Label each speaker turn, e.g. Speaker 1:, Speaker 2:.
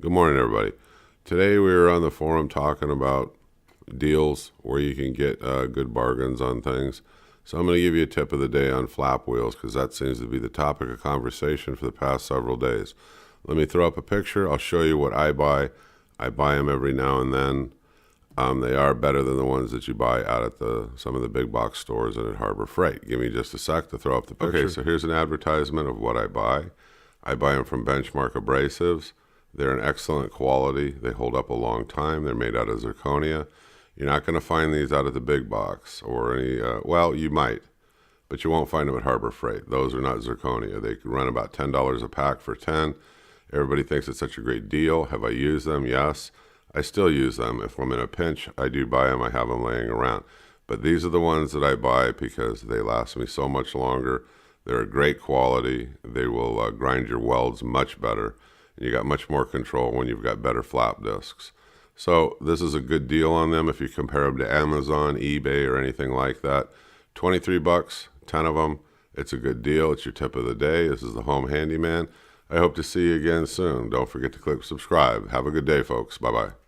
Speaker 1: Good morning, everybody. Today we were on the forum talking about deals where you can get good bargains on things. So I'm going to give you a tip of the day on flap wheels because that seems to be the topic of conversation for the past several days. Let me throw up a picture. I'll show you what I buy. I buy them every now and then. They are better than the ones that you buy out at some of the big box stores and at Harbor Freight. Give me just a sec to throw up the picture. Okay, so here's an advertisement of what I buy. I buy them from Benchmark Abrasives. They're an excellent quality. They hold up a long time. They're made out of zirconia. You're not going to find these out at the big box or any, well, you might, but you won't find them at Harbor Freight. Those are not zirconia. They run about $10 a pack for 10. Everybody thinks it's such a great deal. Have I used them? Yes. I still use them. If I'm in a pinch, I do buy them. I have them laying around. But these are the ones that I buy because they last me so much longer. They're a great quality. They will grind your welds much better. And you got much more control when you've got better flap discs. So this is a good deal on them if you compare them to Amazon, eBay, or anything like that. 23 bucks, 10 of them. It's a good deal. It's your tip of the day. This is the Home Handyman. I hope to see you again soon. Don't forget to click subscribe. Have a good day, folks. Bye-bye.